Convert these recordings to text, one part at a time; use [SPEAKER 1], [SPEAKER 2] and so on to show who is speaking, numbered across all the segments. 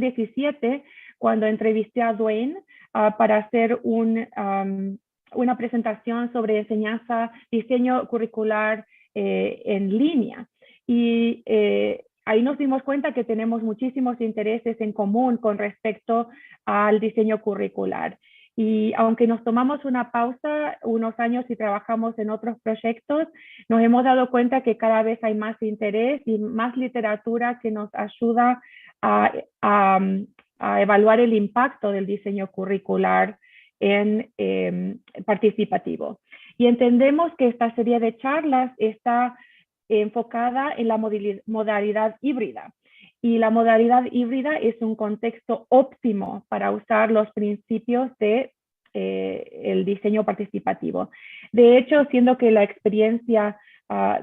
[SPEAKER 1] 2017, cuando entrevisté a Duane para hacer una presentación sobre enseñanza, diseño curricular en línea. Y ahí nos dimos cuenta que tenemos muchísimos intereses en común con respecto al diseño curricular. Y aunque nos tomamos una pausa unos años y trabajamos en otros proyectos, nos hemos dado cuenta que cada vez hay más interés y más literatura que nos ayuda a evaluar el impacto del diseño curricular en participativo. Y entendemos que esta serie de charlas está enfocada en la modalidad híbrida. Y la modalidad híbrida es un contexto óptimo para usar los principios de el diseño participativo. De hecho, siendo que la experiencia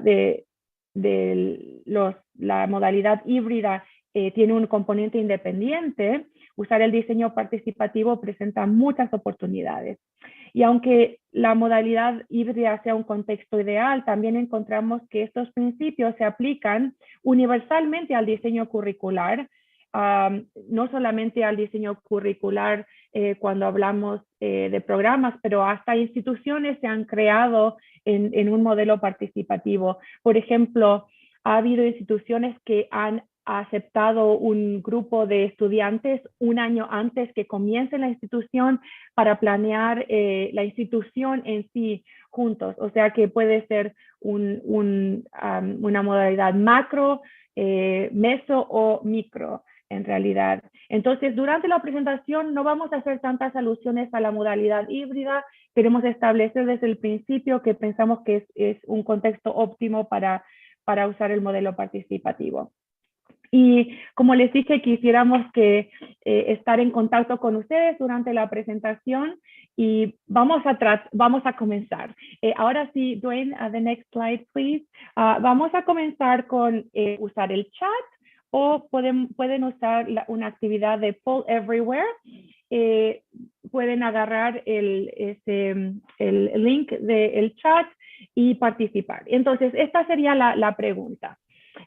[SPEAKER 1] de la modalidad híbrida tiene un componente independiente, usar el diseño participativo presenta muchas oportunidades. Y aunque la modalidad híbrida sea un contexto ideal, también encontramos que estos principios se aplican universalmente al diseño curricular, no solamente al diseño curricular cuando hablamos de programas, pero hasta instituciones se han creado en un modelo participativo. Por ejemplo, ha habido instituciones que han aceptado un grupo de estudiantes un año antes que comience la institución para planear la institución en sí juntos. O sea que puede ser una modalidad macro, meso o micro en realidad. Entonces, durante la presentación no vamos a hacer tantas alusiones a la modalidad híbrida. Queremos establecer desde el principio que pensamos que es un contexto óptimo para usar el modelo participativo. Y como les dije, quisiéramos estar en contacto con ustedes durante la presentación y vamos a comenzar. Ahora sí, Duane, the next slide, please. Vamos a comenzar con usar el chat o pueden usar una actividad de Poll Everywhere. Pueden agarrar el link del chat y participar. Entonces, esta sería la pregunta.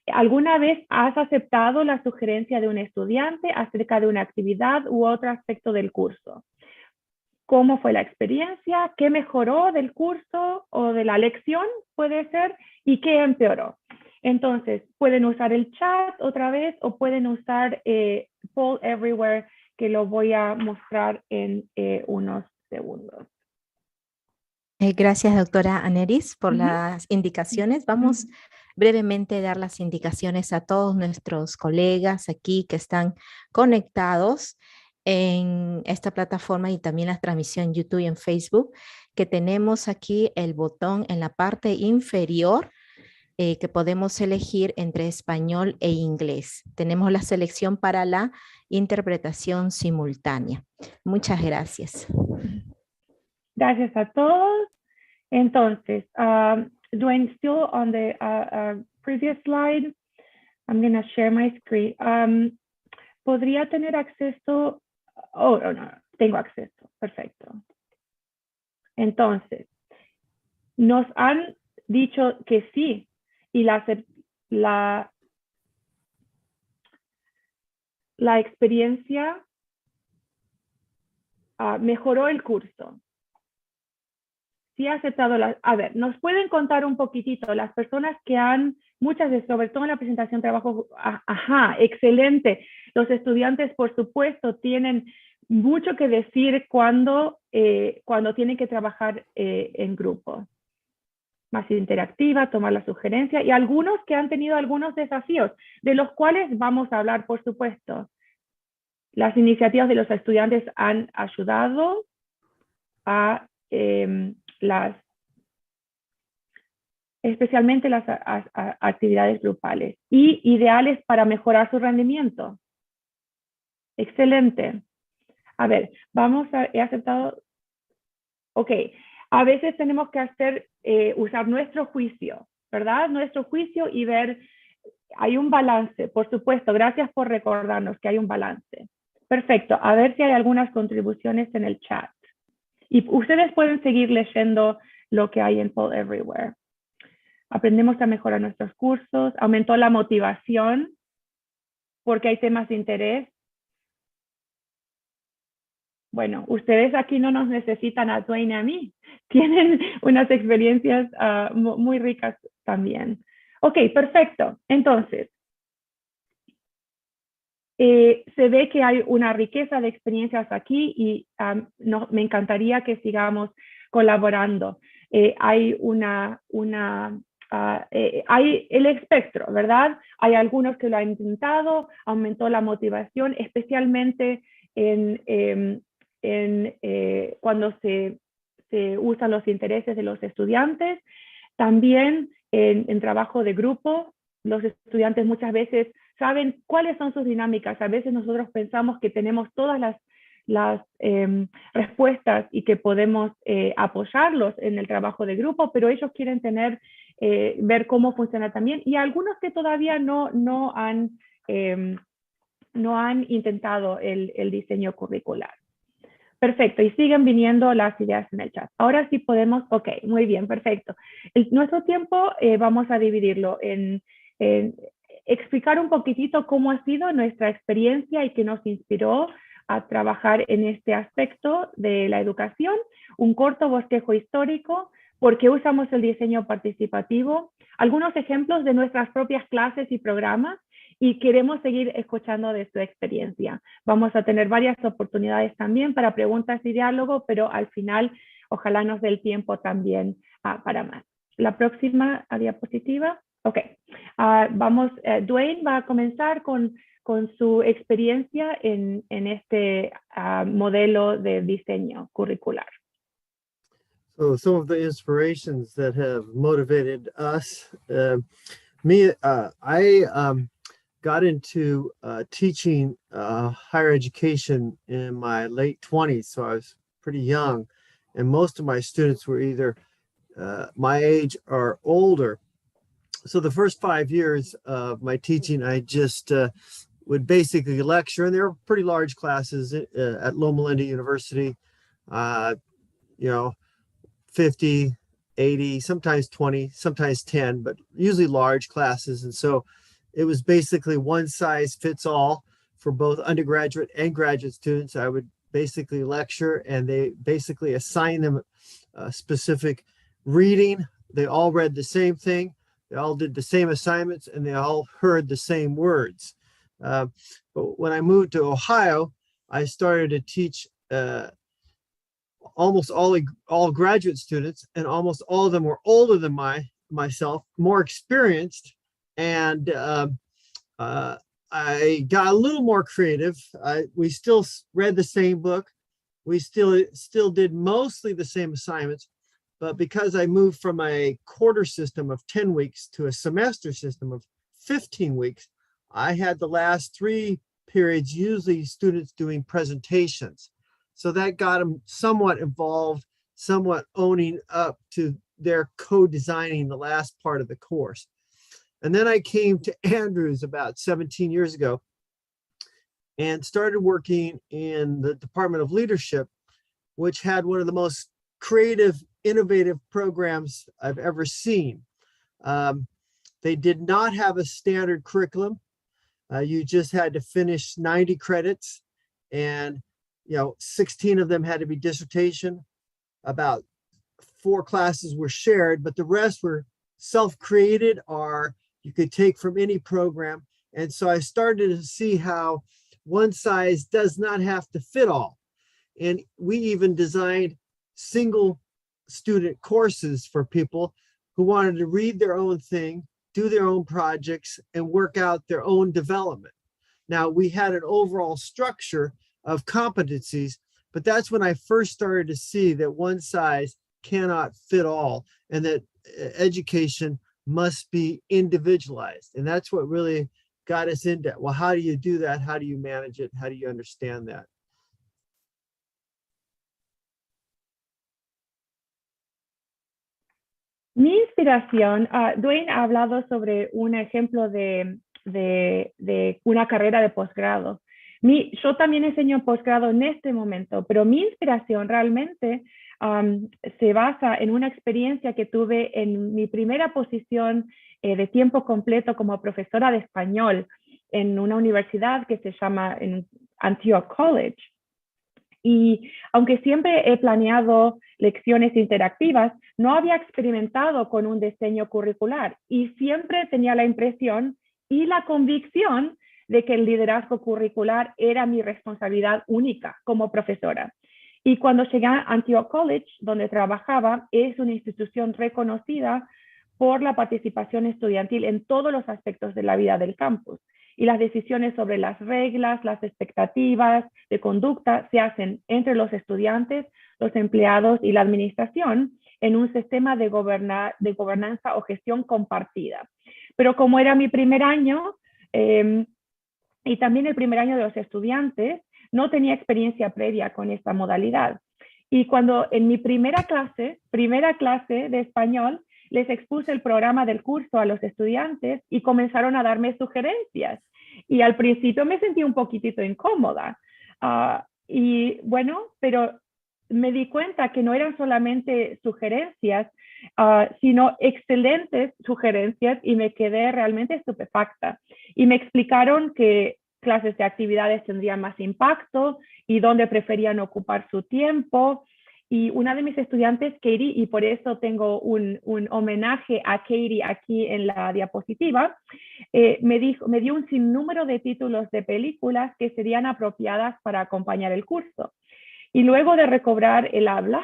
[SPEAKER 1] ¿Alguna vez has aceptado la sugerencia de un estudiante acerca de una actividad u otro aspecto del curso? ¿Cómo fue la experiencia? ¿Qué mejoró del curso o de la lección, puede ser? ¿Y qué empeoró? Entonces, pueden usar el chat otra vez o pueden usar Poll Everywhere, que lo voy a mostrar en unos segundos.
[SPEAKER 2] Gracias, doctora Anneris, por las indicaciones. Vamos brevemente a dar las indicaciones a todos nuestros colegas aquí que están conectados en esta plataforma y también la transmisión en YouTube y en Facebook, que tenemos aquí el botón en la parte inferior que podemos elegir entre español e inglés. Tenemos la selección para la interpretación simultánea. Muchas gracias.
[SPEAKER 1] Gracias a todos. Entonces, Duane, still on the previous slide, I'm going to share my screen. ¿Podría tener acceso? Oh, no, tengo acceso. Perfecto. Entonces, nos han dicho que sí, y la experiencia mejoró el curso. Sí ha aceptado a ver, nos pueden contar un poquitito las personas que muchas veces, sobre todo en la presentación trabajo, excelente. Los estudiantes, por supuesto, tienen mucho que decir cuando tienen que trabajar en grupo. Más interactiva, tomar la sugerencia, y algunos que han tenido algunos desafíos, de los cuales vamos a hablar, por supuesto. Las iniciativas de los estudiantes han ayudado a especialmente las actividades grupales y ideales para mejorar su rendimiento. Excelente. A ver, he aceptado. Ok, a veces tenemos que usar nuestro juicio, ¿verdad? Nuestro juicio y ver, hay un balance, por supuesto. Gracias por recordarnos que hay un balance. Perfecto, a ver si hay algunas contribuciones en el chat. Y ustedes pueden seguir leyendo lo que hay en Poll Everywhere. Aprendemos a mejorar nuestros cursos, aumentó la motivación porque hay temas de interés. bueno, ustedes aquí no nos necesitan a Duane y a mí. Tienen unas experiencias muy ricas también. Ok, perfecto. Entonces, se ve que hay una riqueza de experiencias aquí y me encantaría que sigamos colaborando. Hay hay el espectro, ¿verdad? Hay algunos que lo han intentado, aumentó la motivación, especialmente cuando se usan los intereses de los estudiantes. También en trabajo de grupo, los estudiantes muchas veces saben cuáles son sus dinámicas. A veces nosotros pensamos que tenemos todas las respuestas y que podemos apoyarlos en el trabajo de grupo, pero ellos quieren ver cómo funciona también. Y algunos que todavía no han intentado el diseño curricular. Perfecto, y siguen viniendo las ideas en el chat. Ahora sí podemos, ok, muy bien, perfecto. Nuestro tiempo vamos a dividirlo en explicar un poquitito cómo ha sido nuestra experiencia y qué nos inspiró a trabajar en este aspecto de la educación, un corto bosquejo histórico, por qué usamos el diseño participativo, algunos ejemplos de nuestras propias clases y programas, y queremos seguir escuchando de su experiencia. Vamos a tener varias oportunidades también para preguntas y diálogo, pero al final ojalá nos dé el tiempo también para más. La próxima diapositiva. Ok. Duane va a comenzar con su experiencia en este modelo de diseño curricular.
[SPEAKER 3] So some of the inspirations that have motivated us, I got into teaching higher education in my late 20s, so I was pretty young, and most of my students were either my age or older. So the first 5 years of my teaching, I just would basically lecture, and they were pretty large classes at Loma Linda University, 50, 80, sometimes 20, sometimes 10, but usually large classes. And so it was basically one size fits all for both undergraduate and graduate students. I would basically lecture, and they basically assign them a specific reading. They all read the same thing. They all did the same assignments, and they all heard the same words. But when I moved to Ohio, I started to teach almost all graduate students, and almost all of them were older than myself, more experienced. And I got a little more creative. We still read the same book. We still did mostly the same assignments, but because I moved from a quarter system of 10 weeks to a semester system of 15 weeks, I had the last 3 periods, usually students doing presentations. So that got them somewhat involved, somewhat owning up to their co-designing the last part of the course. And then I came to Andrews about 17 years ago and started working in the Department of Leadership, which had one of the most creative, innovative programs I've ever seen. They did not have a standard curriculum. You just had to finish 90 credits, and 16 of them had to be dissertation. About 4 classes were shared, but the rest were self-created or you could take from any program. And so I started to see how one size does not have to fit all. And we even designed single student courses for people who wanted to read their own thing, do their own projects, and work out their own development. Now, we had an overall structure of competencies, but that's when I first started to see that one size cannot fit all, and that education must be individualized. And that's what really got us into, well, how do you do that? How do you manage it? How do you understand that?
[SPEAKER 1] Mi inspiración, Duane ha hablado sobre un ejemplo de una carrera de posgrado. Yo también enseño posgrado en este momento, pero mi inspiración realmente se basa en una experiencia que tuve en mi primera posición de tiempo completo como profesora de español en una universidad que se llama Antioch College. Y aunque siempre he planeado lecciones interactivas, no había experimentado con un diseño curricular y siempre tenía la impresión y la convicción de que el liderazgo curricular era mi responsabilidad única como profesora. Y cuando llegué a Antioch College, donde trabajaba, es una institución reconocida por la participación estudiantil en todos los aspectos de la vida del campus. Y las decisiones sobre las reglas, las expectativas de conducta se hacen entre los estudiantes, los empleados y la administración en un sistema de gobernanza o gestión compartida. Pero como era mi primer año y también el primer año de los estudiantes, no tenía experiencia previa con esta modalidad. Y cuando en mi primera clase de español, les expuse el programa del curso a los estudiantes y comenzaron a darme sugerencias. Y al principio me sentí un poquitito incómoda. Y bueno, pero me di cuenta que no eran solamente sugerencias, sino excelentes sugerencias y me quedé realmente estupefacta. Y me explicaron que clases de actividades tendrían más impacto y dónde preferían ocupar su tiempo. Y una de mis estudiantes, Katie, y por eso tengo un homenaje a Katie aquí en la diapositiva, me dio un sinnúmero de títulos de películas que serían apropiadas para acompañar el curso. Y luego de recobrar el habla,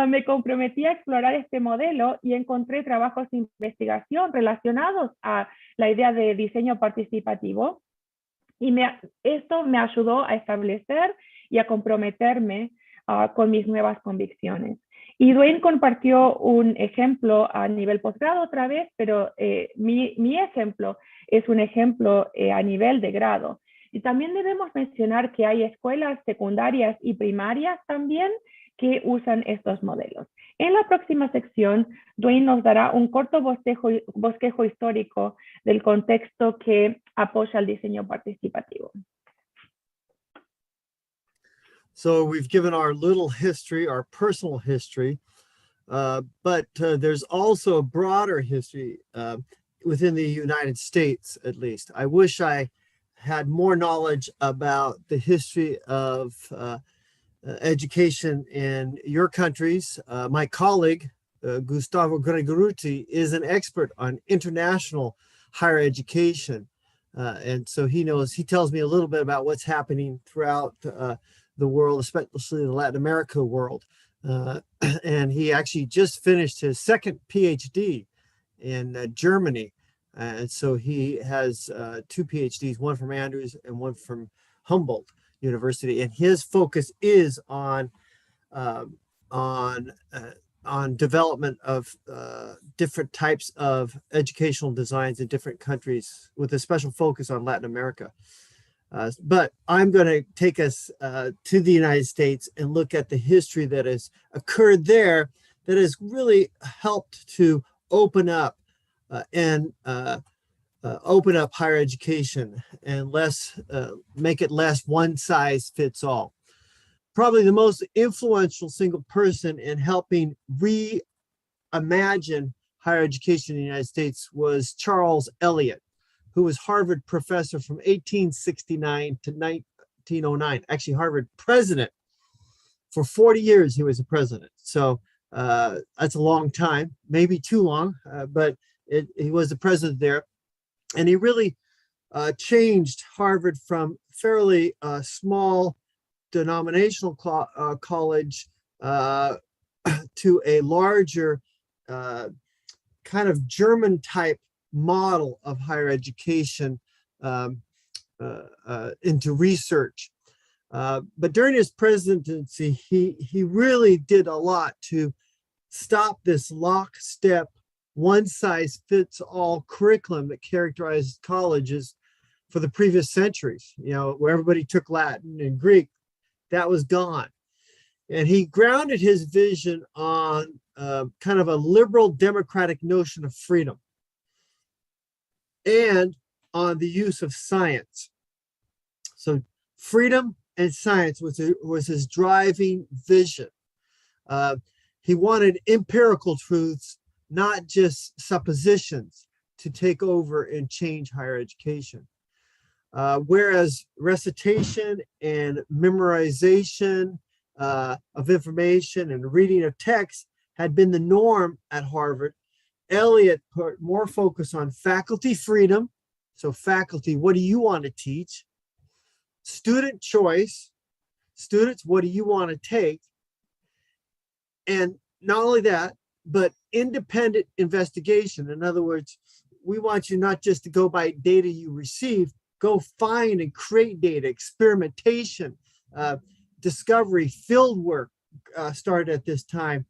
[SPEAKER 1] me comprometí a explorar este modelo y encontré trabajos de investigación relacionados a la idea de diseño participativo. Y esto me ayudó a establecer y a comprometerme con mis nuevas convicciones. Y Duane compartió un ejemplo a nivel posgrado otra vez, pero mi ejemplo es un ejemplo a nivel de grado. Y también debemos mencionar que hay escuelas secundarias y primarias también que usan estos modelos. En la próxima sección, Duane nos dará un corto bosquejo histórico del contexto que apoya el diseño participativo.
[SPEAKER 3] So we've given our little history, our personal history, but there's also a broader history within the United States, at least. I wish I had more knowledge about the history of education in your countries. My colleague, Gustavo Gregoruti, is an expert on international higher education. And so he tells me a little bit about what's happening throughout the world, especially the Latin America world. And he actually just finished his second PhD in Germany. And so he has 2 PhDs, one from Anneris and one from Humboldt University. And his focus is on development of different types of educational designs in different countries with a special focus on Latin America. But I'm going to take us to the United States and look at the history that has occurred there that has really helped to open up higher education and make it less one size fits all. Probably the most influential single person in helping reimagine higher education in the United States was Charles Eliot, who was Harvard professor from 1869 to 1909. Actually, Harvard president. For 40 years, he was a president. So that's a long time, maybe too long, but he was the president there. And he really changed Harvard from fairly small denominational college to a larger kind of German type model of higher education into research. But during his presidency, he really did a lot to stop this lockstep, one-size-fits-all curriculum that characterized colleges for the previous centuries, where everybody took Latin and Greek. That was gone. And he grounded his vision on kind of a liberal democratic notion of freedom and on the use of science. So freedom and science was his driving vision. He wanted empirical truths, not just suppositions, to take over and change higher education. Whereas recitation and memorization of information and reading of text had been the norm at Harvard, Eliot put more focus on faculty freedom. So faculty, what do you want to teach? Student choice. Students, what do you want to take? And not only that, but independent investigation. In other words, we want you not just to go by data you receive, go find and create data, experimentation, discovery, field work started at this time,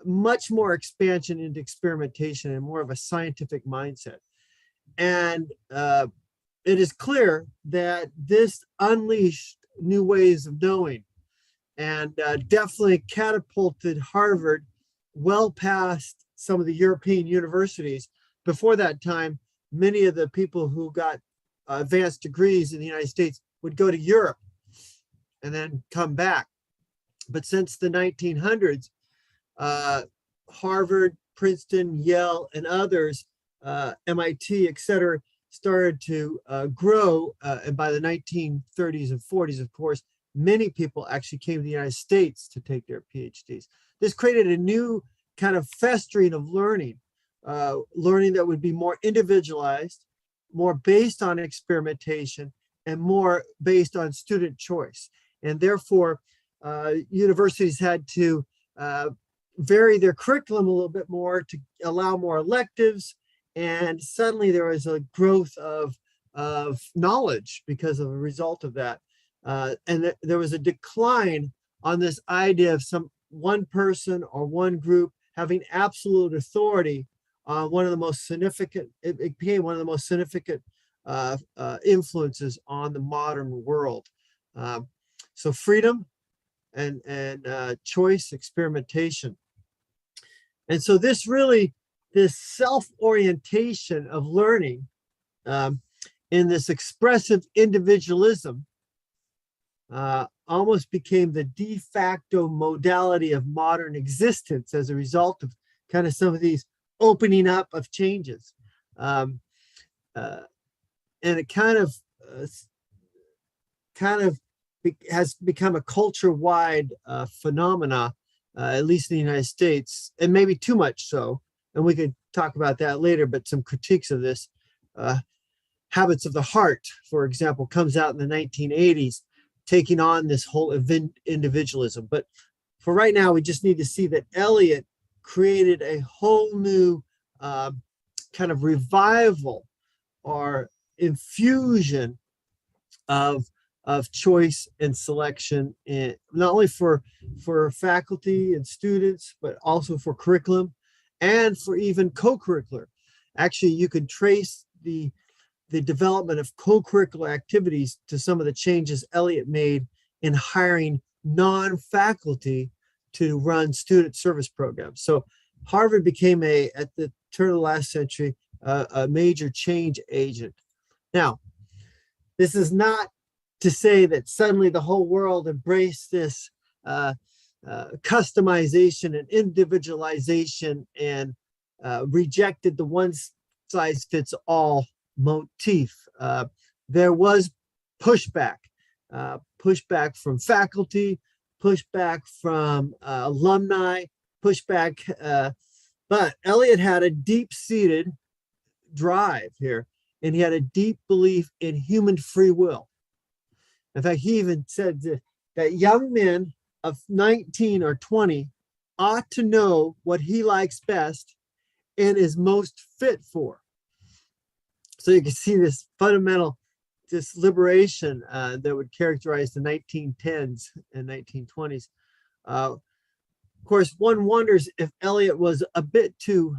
[SPEAKER 3] much more expansion into experimentation and more of a scientific mindset. And it is clear that this unleashed new ways of knowing and definitely catapulted Harvard well past some of the European universities. Before that time, many of the people who got advanced degrees in the United States would go to Europe and then come back. But since the 1900s, Harvard, Princeton, Yale, and others, MIT, et cetera, started to grow. And by the 1930s and 40s, of course, many people actually came to the United States to take their PhDs. This created a new kind of festering of learning, learning that would be more individualized, more based on experimentation, and more based on student choice. And therefore, universities had to vary their curriculum a little bit more to allow more electives. And suddenly there was a growth of knowledge because of a result of that. And there was a decline on this idea of some one person or one group having absolute authority on one of the most significant, it became one of the most significant influences on the modern world. So freedom and choice, experimentation. And so this self-orientation of learning in this expressive individualism almost became the de facto modality of modern existence as a result of kind of some of these opening up of changes. And it kind of has become a culture-wide phenomena, at least in the United States, and maybe too much so. And we could talk about that later, but some critiques of this. Habits of the Heart, for example, comes out in the 1980s, taking on this whole individualism. But for right now, we just need to see that Eliot created a whole new kind of revival or infusion of choice and selection, in, not only for faculty and students, but also for curriculum and for even co-curricular. Actually, you can trace the development of co-curricular activities to some of the changes Eliot made in hiring non-faculty to run student service programs. So Harvard became at the turn of the last century, a major change agent. Now, this is not to say that suddenly the whole world embraced this customization and individualization and rejected the one-size-fits-all motif. There was pushback from faculty, pushback from alumni, pushback, but Eliot had a deep-seated drive here, and he had a deep belief in human free will. In fact, he even said that young men of 19 or 20 ought to know what he likes best and is most fit for. So you can see this fundamental, this liberation that would characterize the 1910s and 1920s. Of course, one wonders if Eliot was a bit too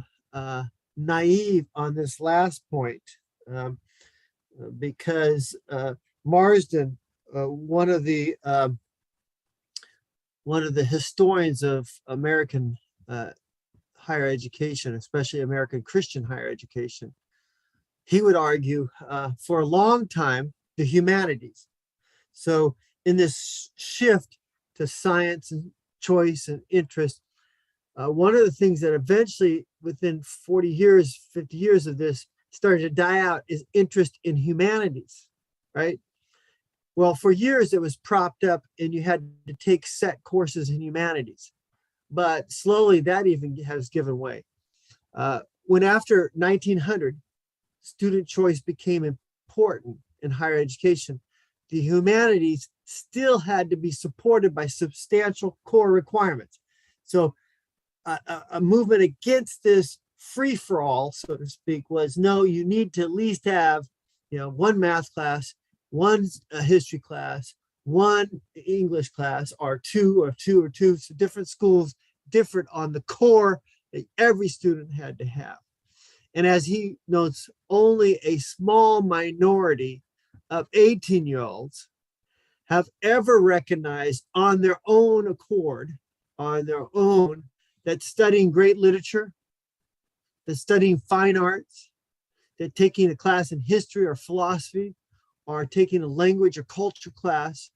[SPEAKER 3] naive on this last point, because Marsden, one of the historians of American higher education, especially American Christian higher education, he would argue for a long time the humanities. So in this shift to science and choice and interest, one of the things that eventually within 40 years, 50 years of this started to die out is interest in humanities. right? Well, for years it was propped up and you had to take set courses in humanities. But slowly that even has given way. When after 1900, student choice became important in higher education, the humanities still had to be supported by substantial core requirements. So a movement against this free-for-all, so to speak, was no, you need to at least have, one math class, one history class, one English class, or two. So different schools, different on the core that every student had to have. And as he notes, only a small minority of 18-year-olds have ever recognized on their own accord, on their own, that studying great literature, that studying fine arts, that taking a class in history or philosophy, or taking a language or culture class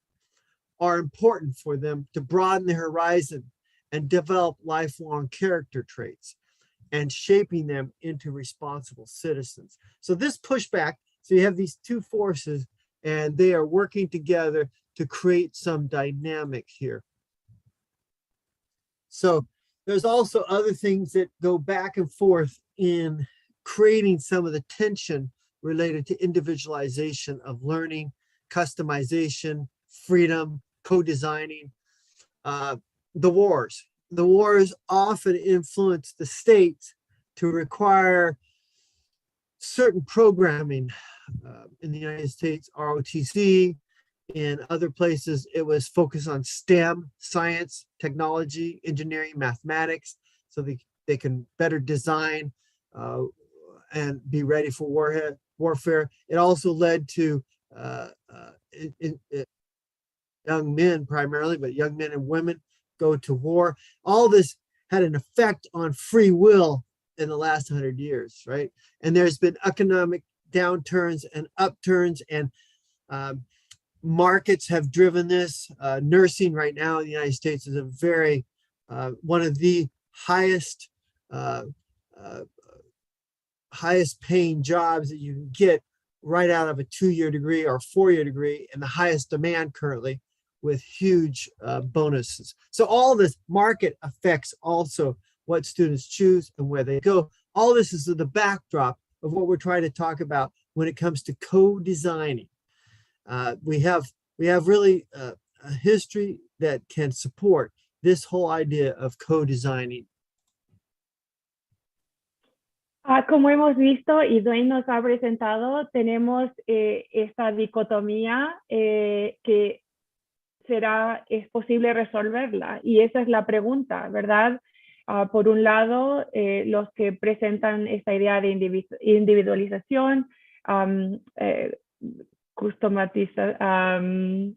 [SPEAKER 3] are important for them to broaden their horizon and develop lifelong character traits and shaping them into responsible citizens. So this pushback, so you have these two forces and they are working together to create some dynamic here. So there's also other things that go back and forth in creating some of the tension related to individualization of learning, customization, freedom, co-designing. The wars often influence the states to require certain programming. In the United States, ROTC. In other places, it was focused on STEM, science, technology, engineering, mathematics, so they can better design and be ready for warfare. It also led to young men primarily, but young men and women go to war. All this had an effect on free will in the last 100 years, right? And there's been economic downturns and upturns, and markets have driven this. Nursing right now in the United States is a very, one of the highest paying jobs that you can get right out of a 2-year degree or 4-year degree, and the highest demand currently with huge bonuses. So all this market affects also what students choose and where they go. All this is the backdrop of what we're trying to talk about when it comes to co-designing. We have really a history that can support this whole idea of co-designing.
[SPEAKER 1] Como hemos visto y Duane nos ha presentado, tenemos esta dicotomía que es posible resolverla, y esa es la pregunta, ¿verdad? Por un lado, los que presentan esta idea de individualización,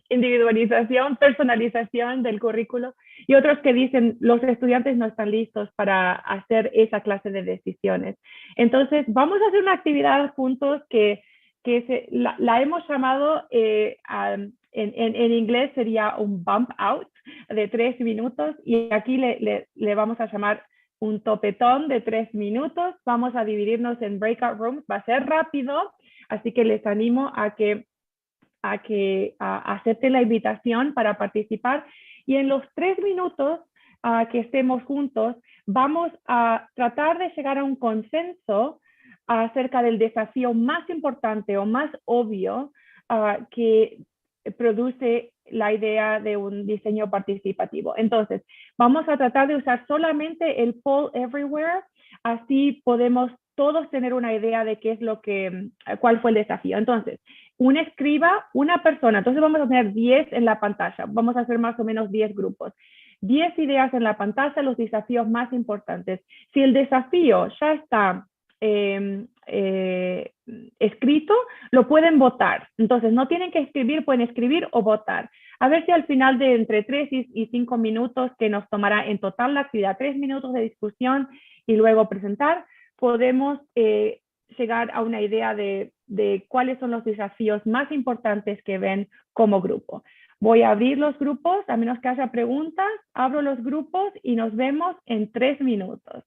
[SPEAKER 1] individualización, personalización del currículo, y otros que dicen los estudiantes no están listos para hacer esa clase de decisiones. Entonces, vamos a hacer una actividad juntos que la hemos llamado, en inglés sería un bump out de 3 minutos, y aquí le vamos a llamar un topetón de 3 minutos. Vamos a dividirnos en breakout rooms, va a ser rápido, así que les animo a que acepten la invitación para participar, y en los 3 minutos que estemos juntos vamos a tratar de llegar a un consenso acerca del desafío más importante o más obvio que produce la idea de un diseño participativo. Entonces, vamos a tratar de usar solamente el poll everywhere, así podemos todos tener una idea de cuál fue el desafío. Entonces, una persona, entonces vamos a tener 10 en la pantalla, vamos a hacer más o menos 10 grupos. 10 ideas en la pantalla, los desafíos más importantes. Si el desafío ya está escrito, lo pueden votar. Entonces, no tienen que escribir, pueden escribir o votar. A ver si al final de entre 3 y 5 minutos, que nos tomará en total la actividad, 3 minutos de discusión y luego presentar, podemos llegar a una idea de cuáles son los desafíos más importantes que ven como grupo. Voy a abrir los grupos, a menos que haya preguntas, abro los grupos y nos vemos en 3 minutos.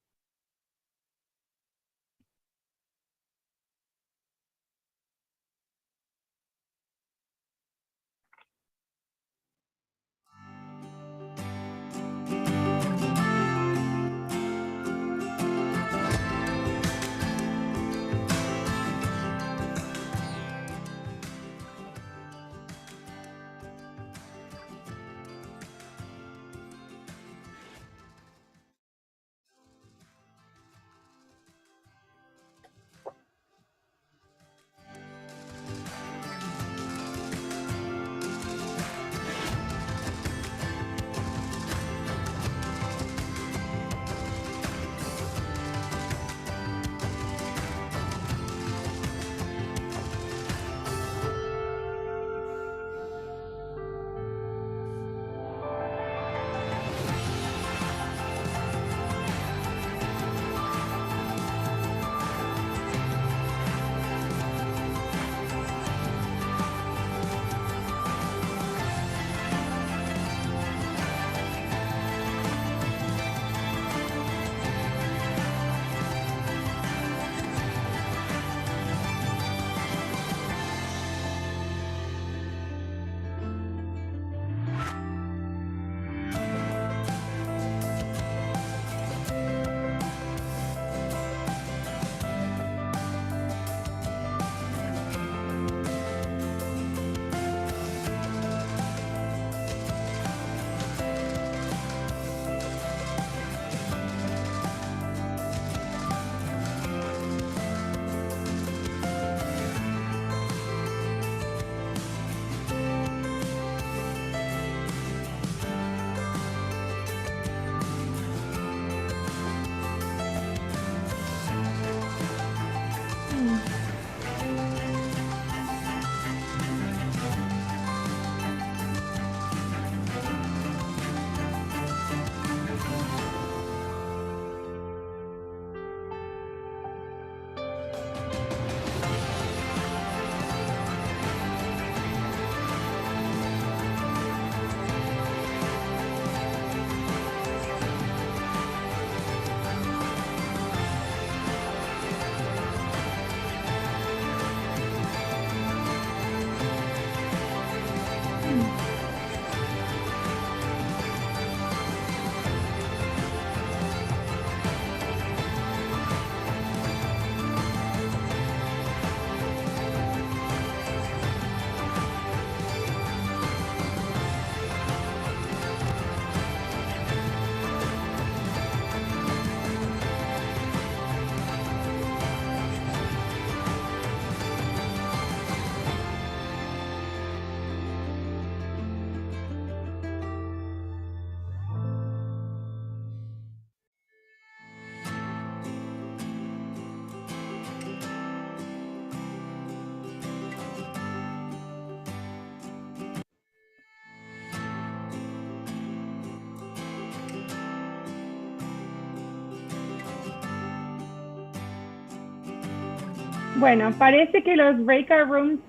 [SPEAKER 1] Bueno, parece que los breakout rooms,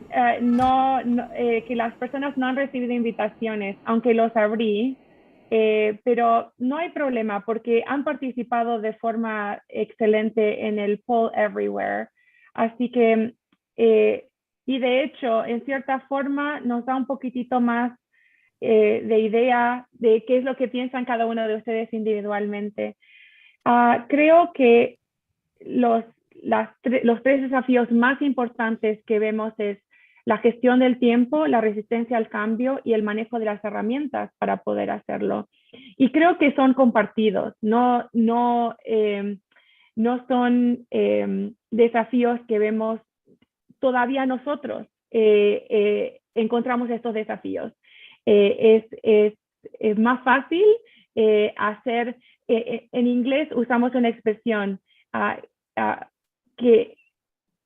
[SPEAKER 1] que las personas no han recibido invitaciones, aunque los abrí, pero no hay problema porque han participado de forma excelente en el Poll Everywhere. Así que, y de hecho, en cierta forma, nos da un poquitito más de idea de qué es lo que piensan cada uno de ustedes individualmente. Creo que los tres desafíos más importantes que vemos es la gestión del tiempo, la resistencia al cambio y el manejo de las herramientas para poder hacerlo. Y creo que son compartidos, no son desafíos que vemos todavía nosotros. Encontramos estos desafíos. Es más fácil hacer, en inglés usamos una expresión, que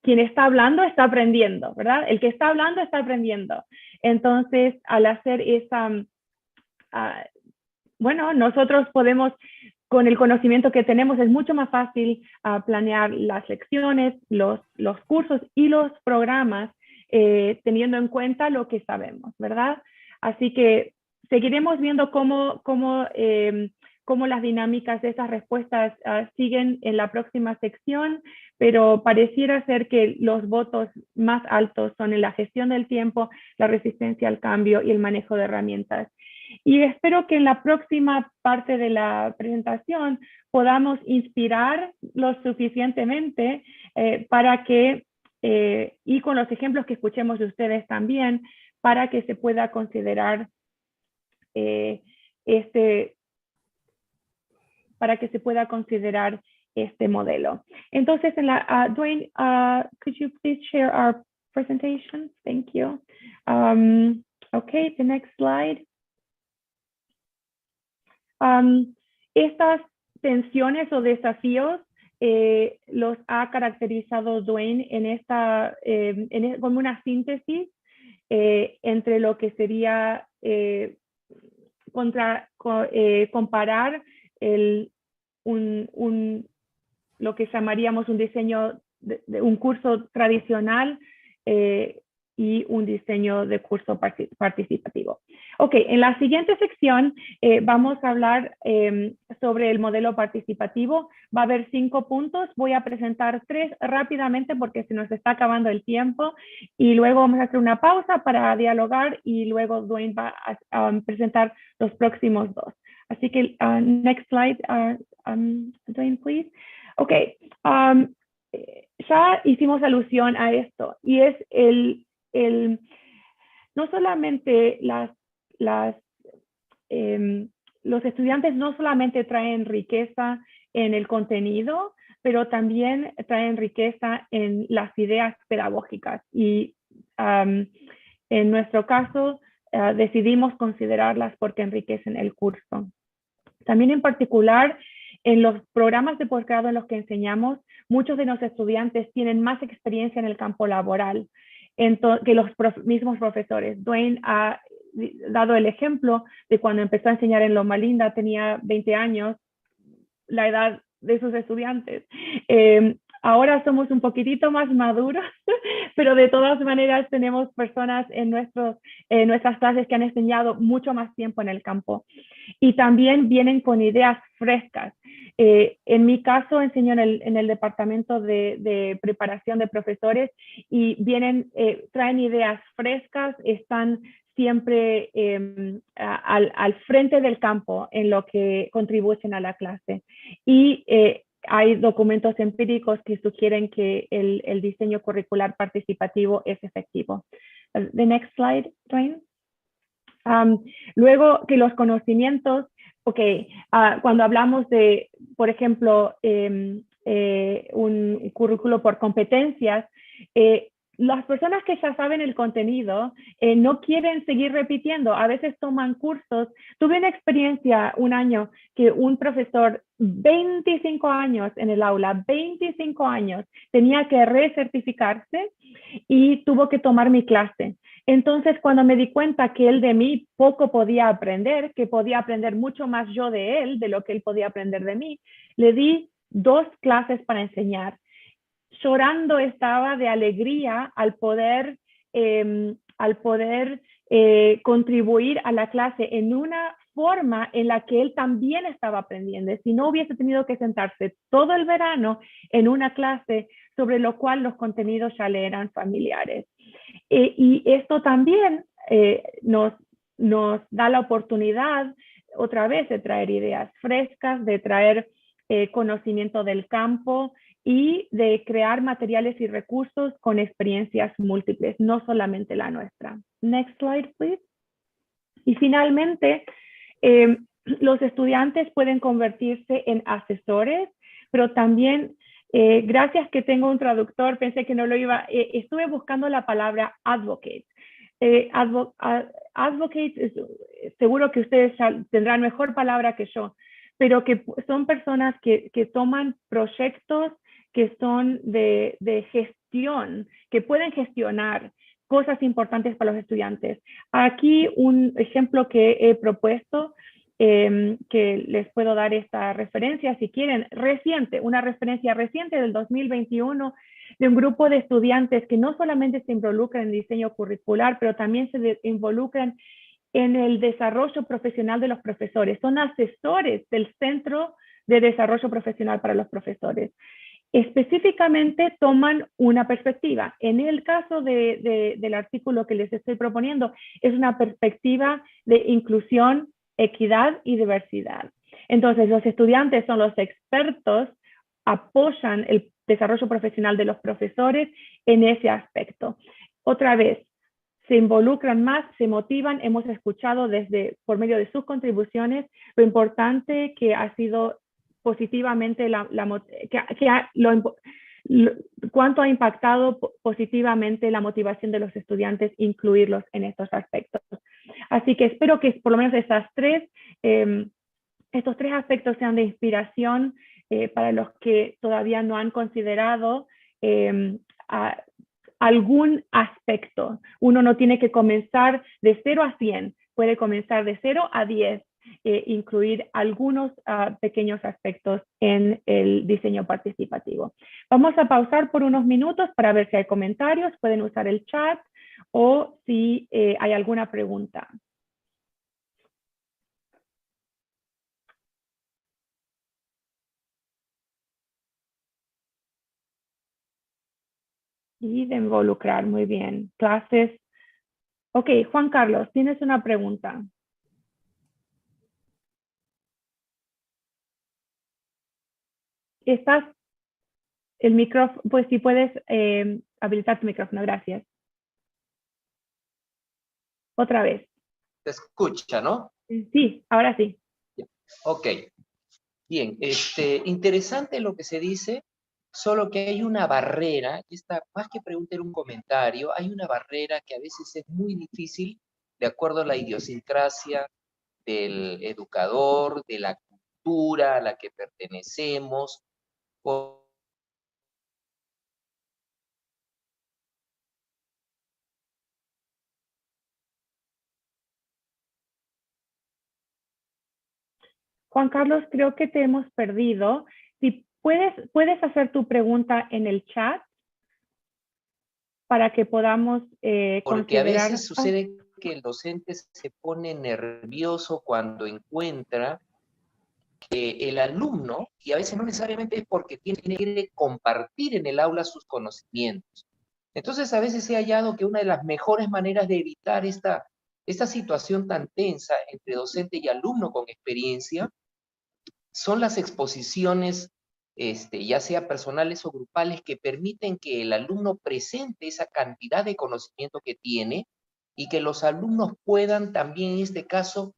[SPEAKER 1] quien está hablando está aprendiendo, ¿verdad? El que está hablando está aprendiendo. Entonces, al hacer esa, bueno, nosotros podemos, con el conocimiento que tenemos, es mucho más fácil planear las lecciones, los cursos y los programas, teniendo en cuenta lo que sabemos, ¿verdad? Así que seguiremos viendo cómo las dinámicas de esas respuestas siguen en la próxima sección, pero pareciera ser que los votos más altos son en la gestión del tiempo, la resistencia al cambio y el manejo de herramientas. Y espero que en la próxima parte de la presentación podamos inspirar lo suficientemente para que, y con los ejemplos que escuchemos de ustedes también, para que se pueda considerar este modelo. Entonces, Duane, could you please share our presentation? Thank you. Okay, the next slide. Estas tensiones o desafíos los ha caracterizado Duane como una síntesis entre lo que sería comparar lo que llamaríamos un diseño de un curso tradicional y un diseño de curso participativo. Ok, en la siguiente sección vamos a hablar sobre el modelo participativo. Va a haber 5 puntos. Voy a presentar 3 rápidamente porque se nos está acabando el tiempo y luego vamos a hacer una pausa para dialogar y luego Duane va a presentar los próximos 2. Así que, next slide, Duane, please. Ok, ya hicimos alusión a esto y es no solamente los estudiantes no solamente traen riqueza en el contenido, pero también traen riqueza en las ideas pedagógicas y en nuestro caso decidimos considerarlas porque enriquecen el curso. También en particular, en los programas de posgrado en los que enseñamos, muchos de nuestros estudiantes tienen más experiencia en el campo laboral que los mismos profesores. Duane ha dado el ejemplo de cuando empezó a enseñar en Loma Linda, tenía 20 años, la edad de sus estudiantes. Ahora somos un poquitito más maduros, pero de todas maneras tenemos personas en nuestras clases que han enseñado mucho más tiempo en el campo. Y también vienen con ideas frescas. En mi caso, enseño en el departamento de preparación de profesores y traen ideas frescas, están siempre al frente del campo en lo que contribuyen a la clase. Y hay documentos empíricos que sugieren que el diseño curricular participativo es efectivo. The next slide, Duane. Luego que los conocimientos, cuando hablamos de, por ejemplo, un currículo por competencias, las personas que ya saben el contenido no quieren seguir repitiendo, a veces toman cursos. Tuve una experiencia un año que un profesor, 25 años en el aula, 25 años, tenía que recertificarse y tuvo que tomar mi clase. Entonces, cuando me di cuenta que él de mí poco podía aprender, que podía aprender mucho más yo de él, de lo que él podía aprender de mí, le di 2 clases para enseñar. llorando estaba de alegría al poder contribuir a la clase en una forma en la que él también estaba aprendiendo. Si no hubiese tenido que sentarse todo el verano en una clase sobre lo cual los contenidos ya le eran familiares. Y esto también nos da la oportunidad otra vez de traer ideas frescas, de traer conocimiento del campo y de crear materiales y recursos con experiencias múltiples, no solamente la nuestra. Next slide, please. Y finalmente, los estudiantes pueden convertirse en asesores, pero también, gracias que tengo un traductor, pensé que no lo iba, estuve buscando la palabra advocate. Advocate, seguro que ustedes tendrán mejor palabra que yo, pero que son personas que toman proyectos que son de gestión, que pueden gestionar cosas importantes para los estudiantes. Aquí un ejemplo que he propuesto, que les puedo dar esta referencia si quieren, una referencia reciente del 2021 de un grupo de estudiantes que no solamente se involucran en diseño curricular, pero también se involucran en el desarrollo profesional de los profesores. Son asesores del Centro de Desarrollo Profesional para los Profesores. Específicamente toman una perspectiva. En el caso del artículo que les estoy proponiendo, es una perspectiva de inclusión, equidad y diversidad. Entonces, los estudiantes son los expertos, apoyan el desarrollo profesional de los profesores en ese aspecto. Otra vez, se involucran más, se motivan. Hemos escuchado por medio de sus contribuciones lo importante que ha sido positivamente cuánto ha impactado positivamente la motivación de los estudiantes incluirlos en estos aspectos. Así que espero que por lo menos estos tres aspectos sean de inspiración para los que todavía no han considerado algún aspecto. Uno no tiene que comenzar de 0 a 100, puede comenzar de 0 a 10. Incluir algunos pequeños aspectos en el diseño participativo. Vamos a pausar por unos minutos para ver si hay comentarios, pueden usar el chat o si hay alguna pregunta. Y de involucrar, muy bien. Clases. Ok, Juan Carlos, tienes una pregunta. Estás el micrófono, pues si puedes habilitar tu micrófono, gracias. Otra vez.
[SPEAKER 4] Se escucha, ¿no?
[SPEAKER 1] Sí, ahora sí.
[SPEAKER 4] Ok. Bien, interesante lo que se dice, solo que hay una barrera, y esta, más que preguntar un comentario, hay una barrera que a veces es muy difícil, de acuerdo a la idiosincrasia del educador, de la cultura a la que pertenecemos.
[SPEAKER 1] Juan Carlos, creo que te hemos perdido. Si puedes hacer tu pregunta en el chat para que podamos
[SPEAKER 4] Porque a
[SPEAKER 1] considerar.
[SPEAKER 4] veces sucede que el docente se pone nervioso cuando encuentra que el alumno, y a veces no necesariamente es porque tiene que compartir en el aula sus conocimientos. Entonces a veces he hallado que una de las mejores maneras de evitar esta situación tan tensa entre docente y alumno con experiencia son las exposiciones, ya sea personales o grupales, que permiten que el alumno presente esa cantidad de conocimiento que tiene y que los alumnos puedan también, en este caso,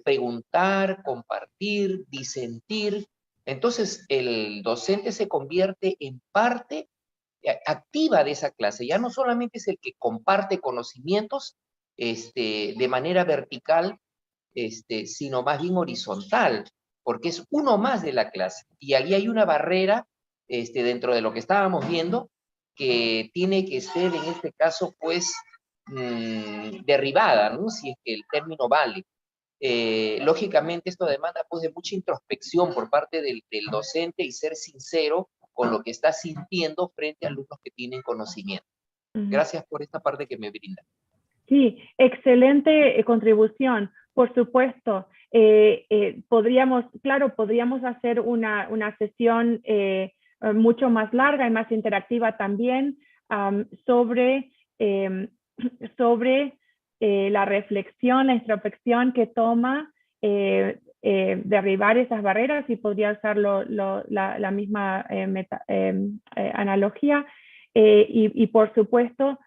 [SPEAKER 4] preguntar, compartir, disentir. Entonces, el docente se convierte en parte activa de esa clase. Ya no solamente es el que comparte conocimientos de manera vertical, sino más bien horizontal, porque es uno más de la clase. Y ahí hay una barrera dentro de lo que estábamos viendo que tiene que ser, en este caso, pues, derribada, ¿no? Si es que el término vale. Lógicamente esto demanda pues de mucha introspección por parte del docente y ser sincero con lo que está sintiendo frente a alumnos que tienen conocimiento. Gracias por esta parte que me brinda.
[SPEAKER 1] Sí, excelente contribución. Por supuesto, podríamos hacer una sesión mucho más larga y más interactiva también sobre la reflexión, la introspección que toma derribar esas barreras, y podría usar la misma analogía. Y por supuesto,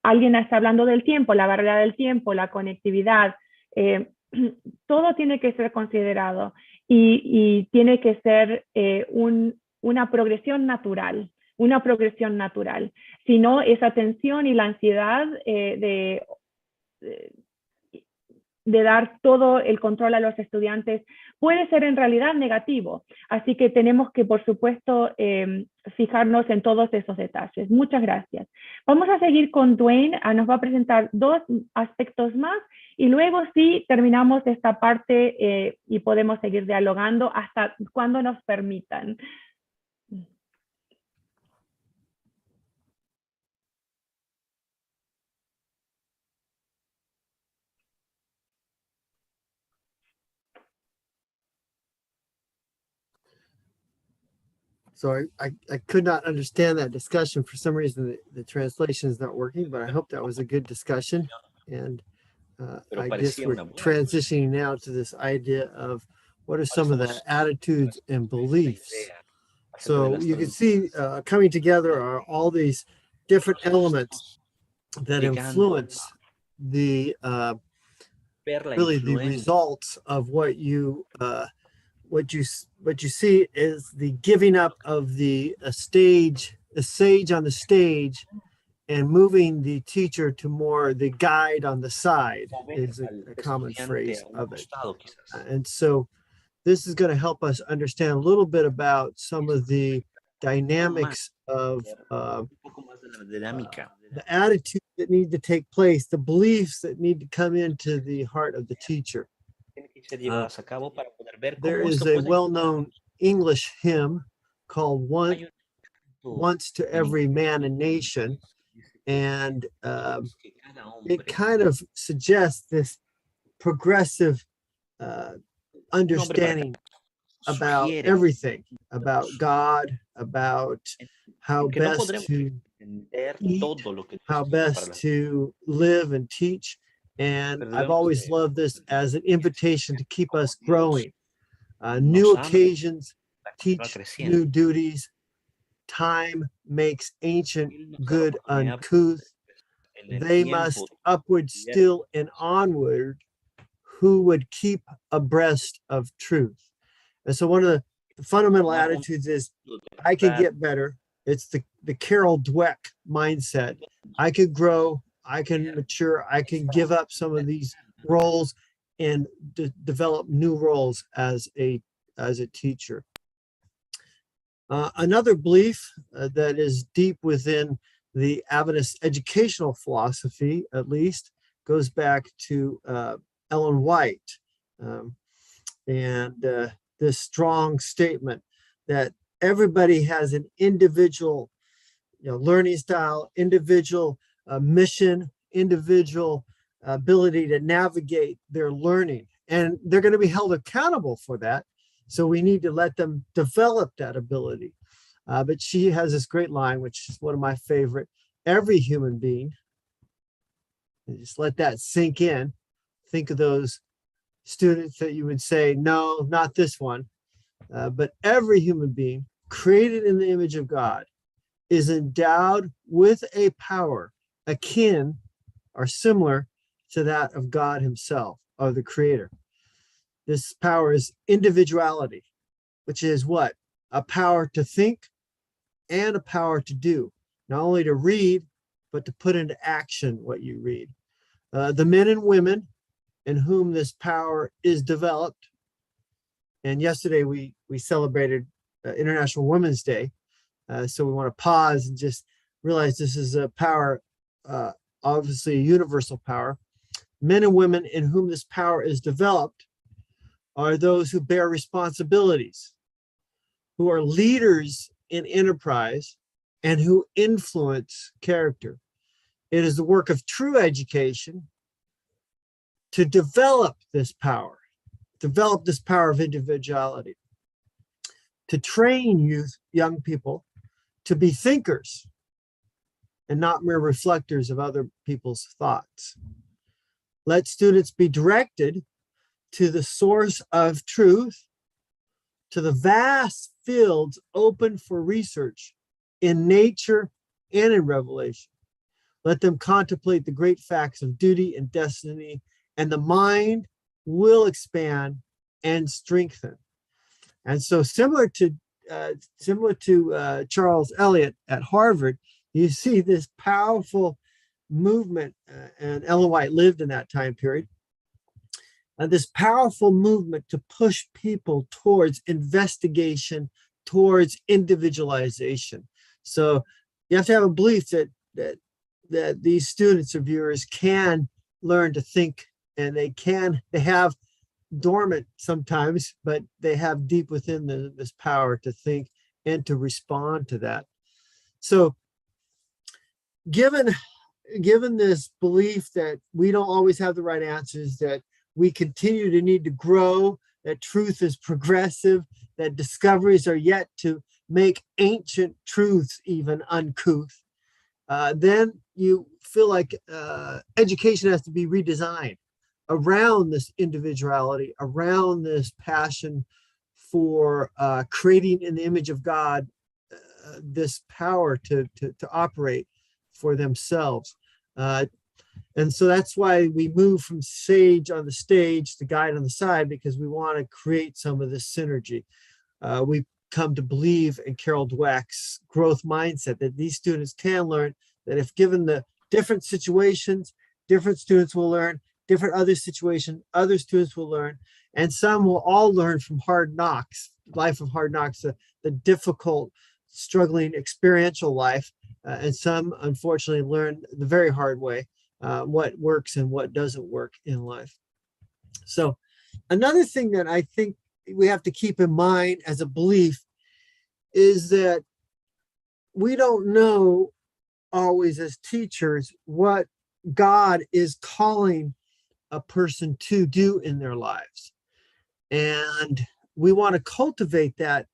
[SPEAKER 1] alguien está hablando del tiempo, la barrera del tiempo, la conectividad, todo tiene que ser considerado y tiene que ser una progresión natural, Si no, esa tensión y la ansiedad de dar todo el control a los estudiantes puede ser en realidad negativo. Así que tenemos que, por supuesto, fijarnos en todos esos detalles. Muchas gracias. Vamos a seguir con Duane. Nos va a presentar 2 aspectos más y luego sí terminamos esta parte y podemos seguir dialogando hasta cuando nos permitan.
[SPEAKER 3] So I could not understand that discussion. For some reason, the translation is not working, but I hope that was a good discussion. And I guess we're transitioning now to this idea of what are some of the attitudes and beliefs. So you can see coming together are all these different elements that influence the really the results of what you see is the giving up of the sage on the stage and moving the teacher to more the guide on the side is a common phrase of it. And so this is going to help us understand a little bit about some of the dynamics of the attitudes that need to take place, the beliefs that need to come into the heart of the teacher. There is a well-known English hymn called Once to Every Man and Nation, and it kind of suggests this progressive understanding about everything, about God, about how best to eat, how best to live and teach. And I've always loved this as an invitation to keep us growing. New occasions teach new duties. Time makes ancient good uncouth. They must upward still and onward, who would keep abreast of truth. And so one of the fundamental attitudes is, I can get better. It's the Carol Dweck mindset. I could grow, I can mature, I can give up some of these roles and develop new roles as a teacher. Another belief that is deep within the Adventist educational philosophy, at least, goes back to Ellen White and this strong statement that everybody has an individual, learning style, individual mission, individual ability to navigate their learning, and they're going to be held accountable for that. So we need to let them develop that ability. But she has this great line, which is one of my favorite. Every human being, and just let that sink in. Think of those students that you would say, no, not this one. But every human being created in the image of God is endowed with a power akin or similar to that of God himself, or the creator. This power is individuality, which is what? A power to think and a power to do. Not only to read, but to put into action what you read. The men and women in whom this power is developed. And yesterday we celebrated International Women's Day. So we want to pause and just realize this is a power, obviously a universal power. Men and women in whom this power is developed are those who bear responsibilities. who are leaders in enterprise and who influence character. It is the work of true education to develop this power of individuality, to train young people to be thinkers and not mere reflectors of other people's thoughts. Let students be directed to the source of truth, to the vast fields open for research in nature and in revelation. Let them contemplate the great facts of duty and destiny, and the mind will expand and strengthen. And so similar to Charles Eliot at Harvard, you see this powerful movement, and Ellen White lived in that time period, this powerful movement to push people towards investigation, towards individualization. So you have to have a belief that these students or viewers can learn to think, and they have dormant sometimes, but they have deep within them this power to think and to respond to that. So given this belief that we don't always have the right answers, that we continue to need to grow, that truth is progressive, that discoveries are yet to make ancient truths even uncouth, then you feel like education has to be redesigned around this individuality, around this passion for creating in the image of God, this power to operate for themselves. And so that's why we move from sage on the stage to guide on the side, because we want to create some of this synergy. We come to believe in Carol Dweck's growth mindset that these students can learn, that if given the different situations, different students will learn, different other situations, other students will learn, and some will all learn from hard knocks, life of hard knocks, the difficult, struggling, experiential life, and some unfortunately learn the very hard way, what works and what doesn't work in life. So another thing that I think we have to keep in mind as a belief is that we don't know always as teachers what God is calling a person to do in their lives. And we want to cultivate that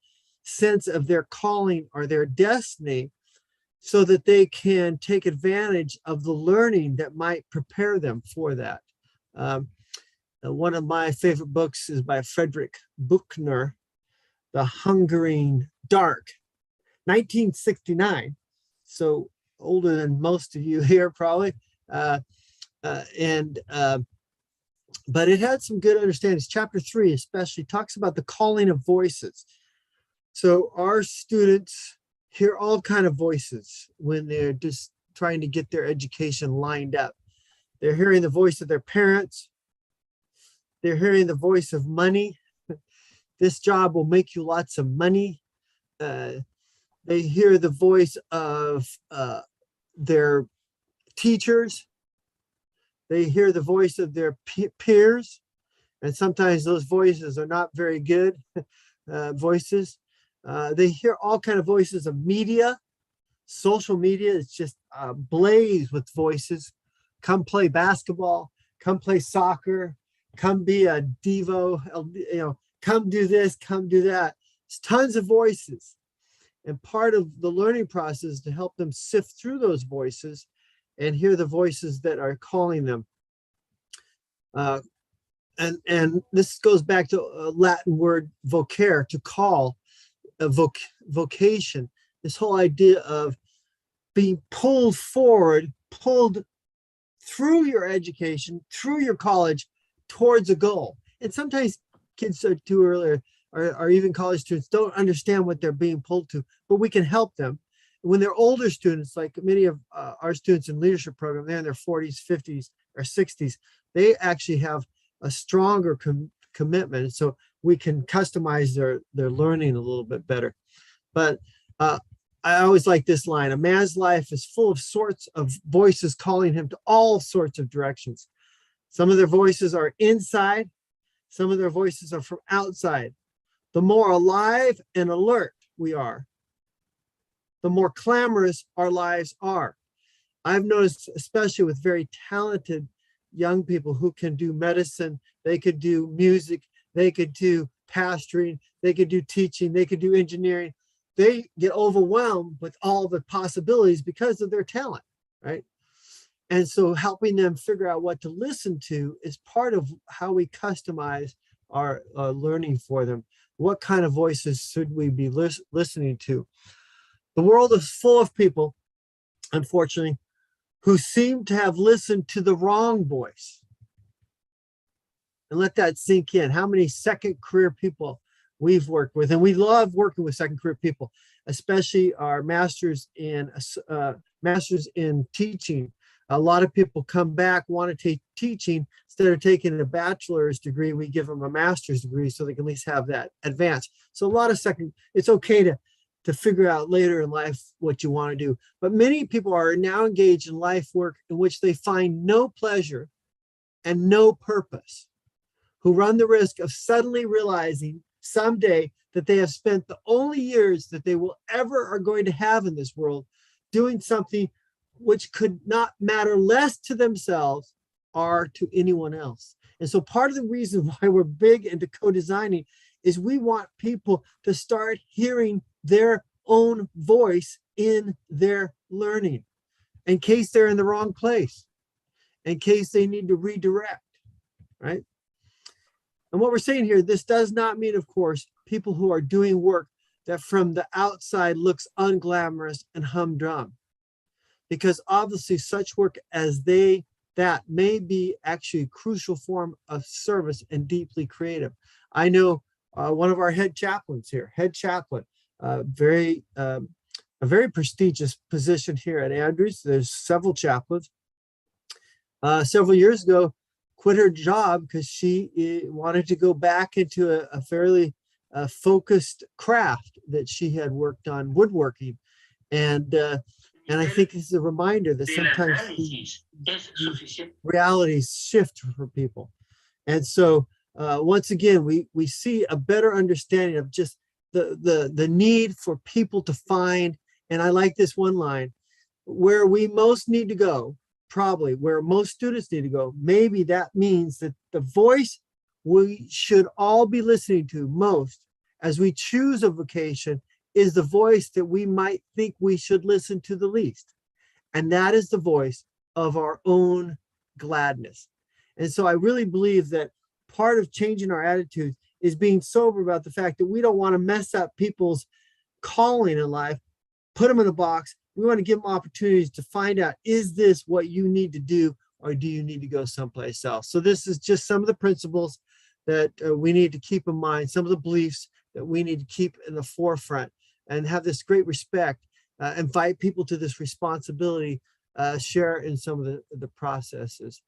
[SPEAKER 3] sense of their calling or their destiny so that they can take advantage of the learning that might prepare them for that. One of my favorite books is by Frederick Buechner, The Hungering Dark, 1969. So older than most of you here probably. But it had some good understandings. Chapter 3 especially talks about the calling of voices. So our students hear all kinds of voices when they're just trying to get their education lined up. They're hearing the voice of their parents. They're hearing the voice of money. This job will make you lots of money. They hear the voice of their teachers. They hear the voice of their peers. And sometimes those voices are not very good voices. They hear all kinds of voices of media. Social media is just ablaze with voices. Come play basketball, come play soccer, come be a Devo, come do this, come do that. It's tons of voices. And part of the learning process is to help them sift through those voices and hear the voices that are calling them. And this goes back to a Latin word vocare, to call, vocation, this whole idea of being pulled forward, pulled through your education, through your college, towards a goal. And sometimes kids are too early, or even college students don't understand what they're being pulled to, but we can help them. When they're older students, like many of our students in leadership program, they're in their 40s, 50s, or 60s, they actually have a stronger commitment. So we can customize their learning a little bit better. But I always like this line: a man's life is full of sorts of voices calling him to all sorts of directions. Some of their voices are inside, some of their voices are from outside. The more alive and alert we are, the more glamorous our lives are. I've noticed, especially with very talented young people who can do medicine, they could do music, they could do pastoring, they could do teaching, they could do engineering. They get overwhelmed with all the possibilities because of their talent, right? And so helping them figure out what to listen to is part of how we customize our learning for them. What kind of voices should we be listening to? The world is full of people, unfortunately, who seem to have listened to the wrong voice. And let that sink in. How many second career people we've worked with, and we love working with second career people, especially our masters in teaching. A lot of people come back, want to take teaching. Instead of taking a bachelor's degree, we give them a master's degree so they can at least have that advance. So a lot of it's okay to figure out later in life what you want to do. But many people are now engaged in life work in which they find no pleasure and no purpose, who run the risk of suddenly realizing someday that they have spent the only years that they will ever are going to have in this world doing something which could not matter less to themselves or to anyone else. And so part of the reason why we're big into co-designing is we want people to start hearing their own voice in their learning, in case they're in the wrong place, in case they need to redirect, right? And what we're saying here, this does not mean, of course, people who are doing work that from the outside looks unglamorous and humdrum, because obviously such work as that may be actually a crucial form of service and deeply creative. I know one of our head chaplains here, a very prestigious position here at Andrews. There's several chaplains. Several years ago, quit her job because she wanted to go back into a fairly focused craft that she had worked on, woodworking. And I think this is a reminder that sometimes these realities shift for people. And so once again, we see a better understanding of just the need for people to find, and I like this one line, where we most need to go, probably where most students need to go. Maybe that means that the voice we should all be listening to most as we choose a vocation is the voice that we might think we should listen to the least. And that is the voice of our own gladness. And so I really believe that part of changing our attitudes is being sober about the fact that we don't want to mess up people's calling in life, put them in a box. We want to give them opportunities to find out, is this what you need to do, or do you need to go someplace else? So this is just some of the principles that we need to keep in mind, some of the beliefs that we need to keep in the forefront and have this great respect, invite people to this responsibility, share in some of the processes.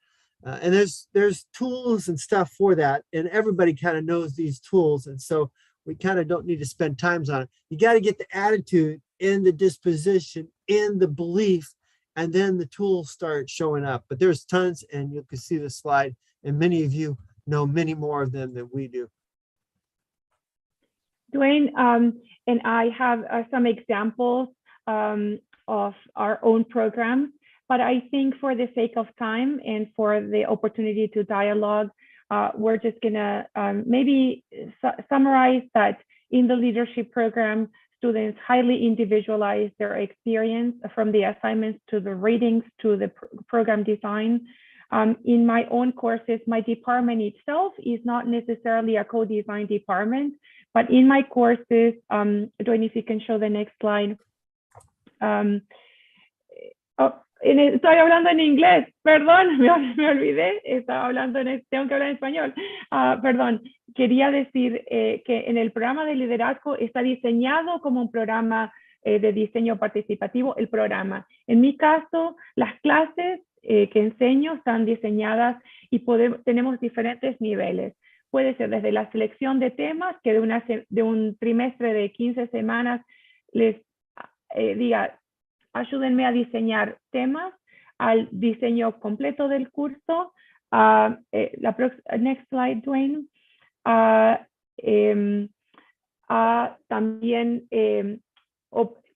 [SPEAKER 3] And there's tools and stuff for that, and everybody kind of knows these tools, and so we kind of don't need to spend time on it. You got to get the attitude in the disposition, in the belief, and then the tools start showing up. But there's tons, and you can see the slide, and many of you know many more of them than we do.
[SPEAKER 1] Duane, and I have some examples of our own programs, but I think for the sake of time and for the opportunity to dialogue, we're just gonna maybe summarize that in the leadership program, students highly individualize their experience from the assignments to the readings to the program design. In my own courses, my department itself is not necessarily a co-design department, but in my courses, Duane, if you can show the next slide. Estoy hablando en inglés, perdón, me olvidé, estaba hablando tengo que hablar en español. Perdón, quería decir que en el programa de liderazgo está diseñado como un programa de diseño participativo, el programa. En mi caso, las clases que enseño están diseñadas y tenemos diferentes niveles. Puede ser desde la selección de temas, que de un trimestre de 15 semanas les diga, ayúdenme a diseñar temas, al diseño completo del curso. Next slide, Duane. a también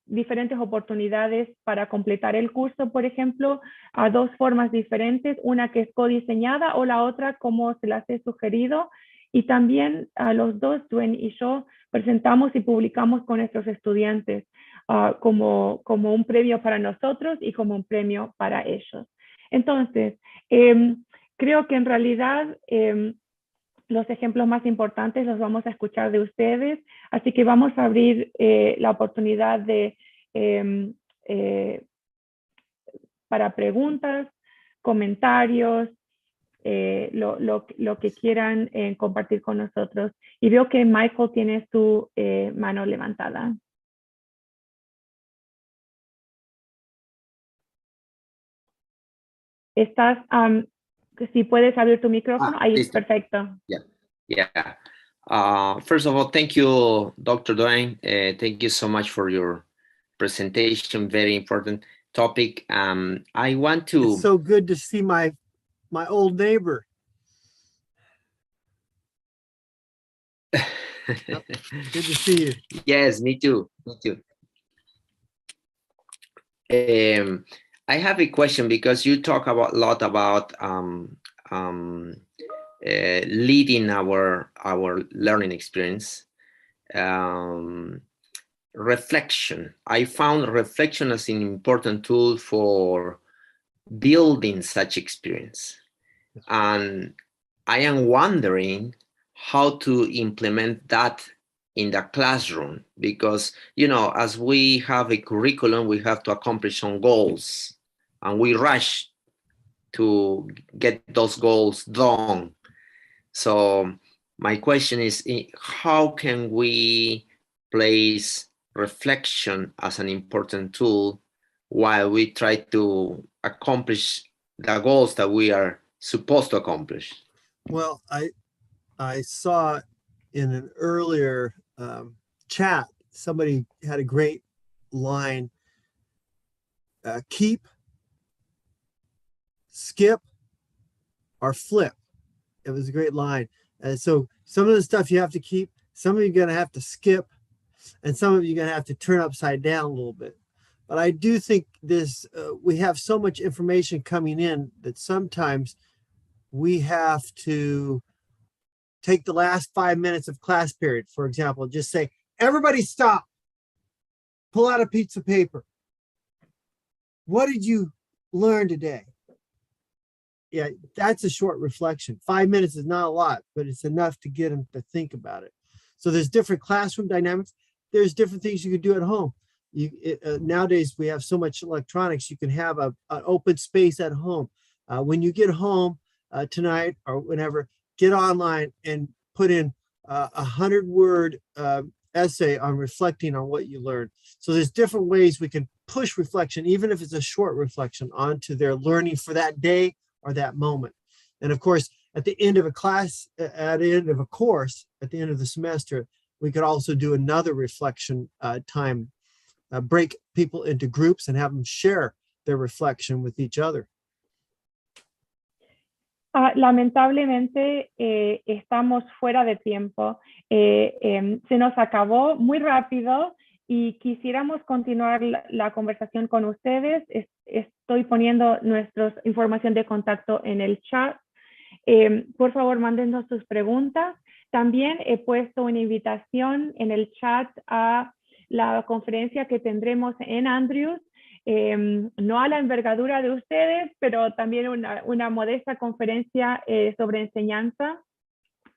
[SPEAKER 1] diferentes oportunidades para completar el curso, por ejemplo, a dos formas diferentes, una que es codiseñada o la otra como se las he sugerido. Y también a los dos, Duane y yo, presentamos y publicamos con nuestros estudiantes como un premio para nosotros y como un premio para ellos. Entonces, creo que en realidad los ejemplos más importantes los vamos a escuchar de ustedes, así que vamos a abrir la oportunidad para preguntas, comentarios, lo que quieran compartir con nosotros. Y veo que Michael tiene su mano levantada. Estás, si puedes abrir tu micrófono, ahí,
[SPEAKER 5] listo.
[SPEAKER 1] perfecto.
[SPEAKER 5] Yeah. First of all, thank you, Dr. Duane. Thank you so much for your presentation. Very important topic. I want to.
[SPEAKER 3] It's so good to see my old neighbor. Good to see you.
[SPEAKER 5] Yes, me too. Me too. I have a question because you talk a lot about leading our learning experience. Reflection. I found reflection as an important tool for building such experience. And I am wondering how to implement that in the classroom, because, you know, as we have a curriculum, we have to accomplish some goals and we rush to get those goals done. So my question is, how can we place reflection as an important tool while we try to accomplish the goals that we are supposed to accomplish?
[SPEAKER 3] Well, I saw in an earlier chat, somebody had a great line, keep, skip, or flip. It was a great line. And so some of the stuff you have to keep, some of you are going to have to skip, and some of you are going to have to turn upside down a little bit. But I do think this, we have so much information coming in that sometimes we have to take the last 5 minutes of class period, for example, just say, everybody stop, pull out a piece of paper. What did you learn today? Yeah, that's a short reflection. 5 minutes is not a lot, but it's enough to get them to think about it. So there's different classroom dynamics. There's different things you can do at home. Nowadays, we have so much electronics, you can have an open space at home. When you get home tonight or whenever, get online and put in a 100-word essay on reflecting on what you learned. So there's different ways we can push reflection, even if it's a short reflection, onto their learning for that day or that moment. And of course, at the end of a class, at the end of a course, at the end of the semester, we could also do another reflection time, break people into groups and have them share their reflection with each other.
[SPEAKER 1] Lamentablemente estamos fuera de tiempo. Se nos acabó muy rápido y quisiéramos continuar la conversación con ustedes. Estoy poniendo nuestra información de contacto en el chat. Por favor, mándenos sus preguntas. También he puesto una invitación en el chat a la conferencia que tendremos en Andrews. No a la envergadura de ustedes, pero también una modesta conferencia sobre enseñanza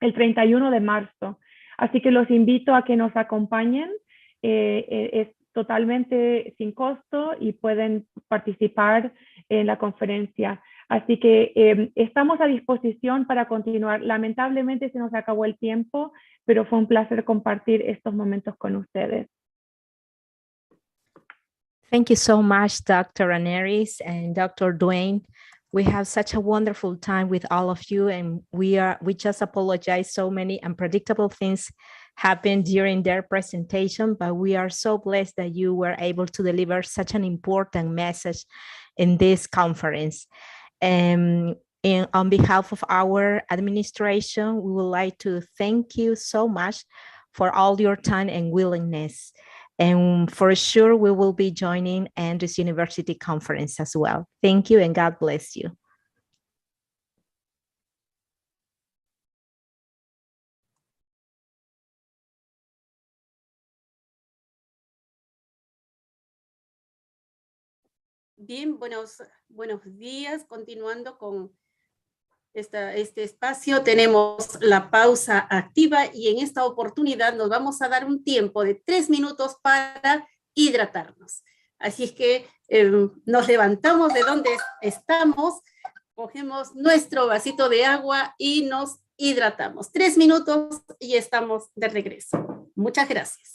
[SPEAKER 1] el 31 de marzo. Así que los invito a que nos acompañen. Es totalmente sin costo y pueden participar en la conferencia. Así que estamos a disposición para continuar. Lamentablemente se nos acabó el tiempo, pero fue un placer compartir estos momentos con ustedes.
[SPEAKER 2] Thank you so much, Dr. Anneris and Dr. Duane. We have such a wonderful time with all of you, and we just apologize. So many unpredictable things happened during their presentation, but we are so blessed that you were able to deliver such an important message in this conference. On behalf of our administration, we would like to thank you so much for all your time and willingness. And for sure, we will be joining Anneris University Conference as well. Thank you and God bless you.
[SPEAKER 6] Bien, buenos días. Continuando con este espacio, tenemos la pausa activa y en esta oportunidad nos vamos a dar un tiempo de 3 minutos para hidratarnos. Así es que nos levantamos de donde estamos, cogemos nuestro vasito de agua y nos hidratamos. 3 minutos y estamos de regreso. Muchas gracias.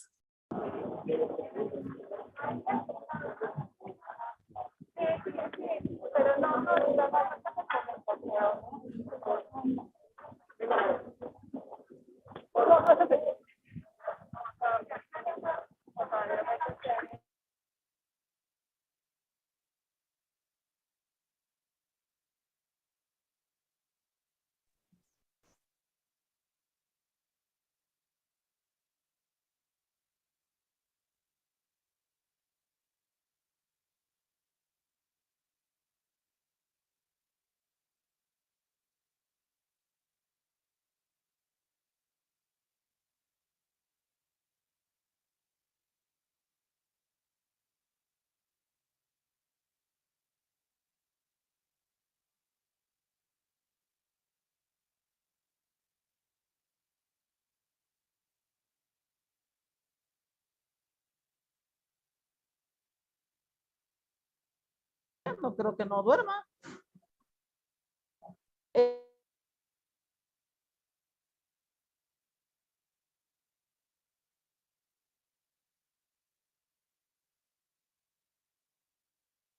[SPEAKER 7] No creo que no duerma.